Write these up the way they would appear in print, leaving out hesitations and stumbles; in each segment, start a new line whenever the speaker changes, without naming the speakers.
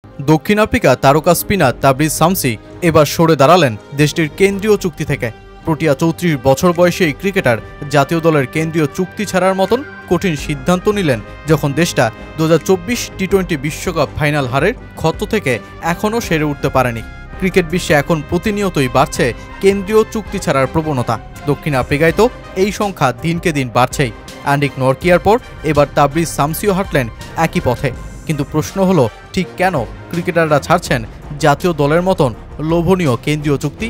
দক্ষিণ আফ্রিকা তারকা spinner Tabriz Samsi এবার সরে দাঁড়ালেন দেশটির কেন্দ্রীয় চুক্তি থেকে। প্রোটিয়া ৩৪ বছর বয়সী এই ক্রিকেটার জাতীয় দলের কেন্দ্রীয় চুক্তি ছাড়ার মতন কঠিন সিদ্ধান্ত নিলেন যখন দেশটা ২০২৪ টি-20 বিশ্বকাপ ফাইনাল হারের ক্ষত থেকে এখনও সেরে উঠতে পারেনি। ক্রিকেট বিশ্বে এখন প্রতিনিয়তই বাড়ছে কেন্দ্রীয় চুক্তি ছাড়ার প্রবণতা। দক্ষিণ আফ্রিকায় তো এই সংখ্যা দিনকে দিন বাড়ছেই। অ্যান্ডিক নরকিয়ার পর এবার তাবরিজ শামসিও হাঁটলেন একই পথে। কিন্তু প্রশ্ন হলো, ঠিক কেন ক্রিকেটাররা ছাড়ছেন জাতীয় দলের মতন লোভনীয় কেন্দ্রীয় চুক্তি?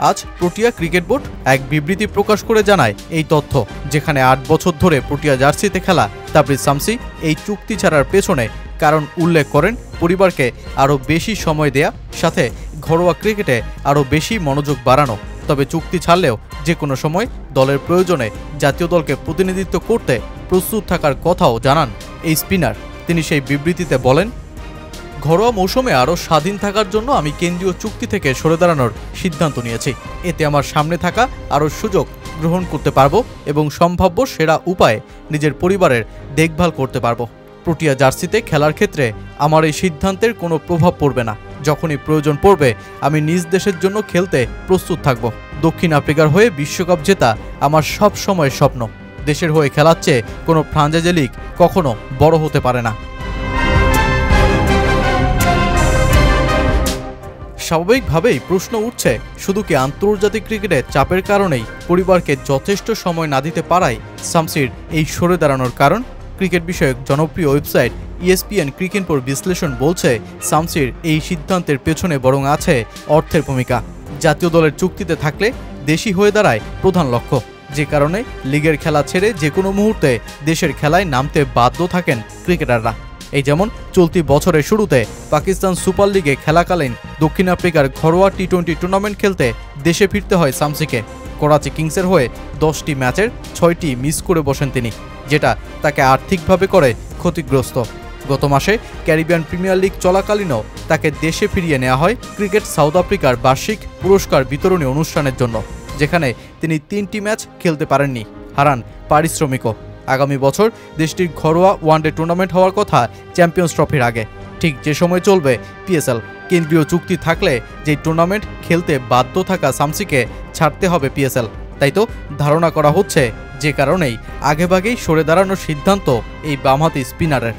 আজ প্রোটিয়া ক্রিকেট বোর্ড এক বিবৃতি প্রকাশ করে জানায় এই তথ্য, যেখানে ৮ বছর ধরে প্রোটিয়া জার্সিতে খেলা তাবরিজ শামসি এই চুক্তি ছাড়ার পেছনে কারণ উল্লেখ করেন পরিবারকে আরও বেশি সময় দেয়া, সাথে ঘরোয়া ক্রিকেটে আরও বেশি মনোযোগ বাড়ানো। তবে চুক্তি ছাড়লেও যে কোনো সময় দলের প্রয়োজনে জাতীয় দলকে প্রতিনিধিত্ব করতে প্রস্তুত থাকার কথাও জানান এই স্পিনার। তিনি সেই বিবৃতিতে বলেন, ঘরোয়া মৌসুমে আরও স্বাধীন থাকার জন্য আমি কেন্দ্রীয় চুক্তি থেকে সরে দাঁড়ানোর সিদ্ধান্ত নিয়েছি। এতে আমার সামনে থাকা আরও সুযোগ গ্রহণ করতে পারবো এবং সম্ভাব্য সেরা উপায়ে নিজের পরিবারের দেখভাল করতে পারবো। প্রোটিয়া জার্সিতে খেলার ক্ষেত্রে আমার এই সিদ্ধান্তের কোনো প্রভাব পড়বে না। যখনই প্রয়োজন পড়বে আমি নিজ দেশের জন্য খেলতে প্রস্তুত থাকব। দক্ষিণ আফ্রিকার হয়ে বিশ্বকাপ জেতা আমার সব সময়ের স্বপ্ন। দেশের হয়ে খেলার চেয়ে কোনো ফ্রাঞ্চাইজি লিগ কখনো বড় হতে পারে না। স্বাভাবিকভাবেই প্রশ্ন উঠছে, শুধু কি আন্তর্জাতিক ক্রিকেটের চাপের কারণেই পরিবারকে যথেষ্ট সময় না দিতে পারায় শামসির এই সরে দাঁড়ানোর কারণ? ক্রিকেট বিষয়ক জনপ্রিয় ওয়েবসাইট ESPN ক্রিকেটপোর বিশ্লেষণ বলছে, শামসির এই সিদ্ধান্তের পেছনে বরং আছে অর্থের ভূমিকা। জাতীয় দলের চুক্তিতে থাকলে দেশি হয়ে দাঁড়ায় প্রধান লক্ষ্য, যে কারণে লিগের খেলা ছেড়ে যে কোনো মুহূর্তে দেশের খেলায় নামতে বাধ্য থাকেন ক্রিকেটাররা। এই যেমন চলতি বছরের শুরুতে পাকিস্তান সুপার লিগে খেলাকালীন দক্ষিণ আফ্রিকার ঘরোয়া টি-20 টুর্নামেন্ট খেলতে দেশে ফিরতে হয় শামসিকে। করাচি কিংসের হয়ে 10টি ম্যাচের 6টি মিস করে বসেন তিনি, যেটা তাকে আর্থিকভাবে করে ক্ষতিগ্রস্ত। গত মাসে ক্যারিবিয়ান প্রিমিয়ার লিগ চলাকালীনও তাকে দেশে ফিরিয়ে নেওয়া হয় ক্রিকেট সাউথ আফ্রিকার বার্ষিক পুরস্কার বিতরণী অনুষ্ঠানের জন্য, যেখানে তিনি 3টি ম্যাচ খেলতে পারেননি, হারান পারিশ্রমিকও। আগামী বছর দেশটির ঘরোয়া ওয়ানডে টুর্নামেন্ট হওয়ার কথা চ্যাম্পিয়ন্স ট্রফির আগে, ঠিক যে সময় চলবে PSL। কেন্দ্রীয় চুক্তি থাকলে যে টুর্নামেন্ট খেলতে বাধ্য থাকা শামসিকে ছাড়তে হবে PSL। তাই তো ধারণা করা হচ্ছে যে কারণেই আগেভাগেই সরে দাঁড়ানোর সিদ্ধান্ত এই বামহাতি স্পিনারের।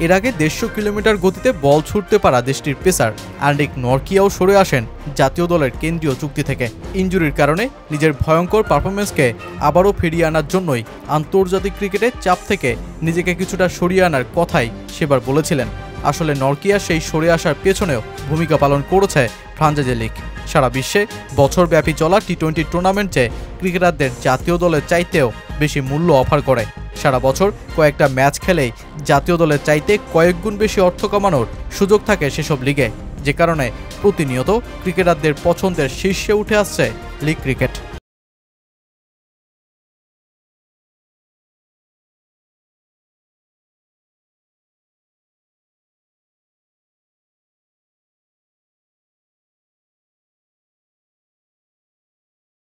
এর আগে 150 কিলোমিটার গতিতে বল ছুটতে পারা দেশটির পেসার অ্যান্ডিক নরকিয়াও সরে আসেন জাতীয় দলের কেন্দ্রীয় চুক্তি থেকে। ইনজুরির কারণে নিজের ভয়ঙ্কর পারফরমেন্সকে আবারও ফিরিয়ে আনার জন্যই আন্তর্জাতিক ক্রিকেটের চাপ থেকে নিজেকে কিছুটা সরিয়ে আনার কথাই সেবার বলেছিলেন। আসলে নরকিয়া সেই সরে আসার পেছনেও ভূমিকা পালন করেছে ফ্রাঞ্চাইজি লিগ। সারা বিশ্বে বছরব্যাপী চলা টি-20 টুর্নামেন্টে ক্রিকেটারদের জাতীয় দলের চাইতেও বেশি মূল্য অফার করে। সারা বছর কয়েকটা ম্যাচ খেলেই জাতীয় দলের চাইতে কয়েক গুণ বেশি অর্থ কামানোর সুযোগ থাকে সেসব লিগে, যে কারণে প্রতিনিয়ত ক্রিকেটারদের পছন্দের শীর্ষে উঠে আসছে লিগ ক্রিকেট।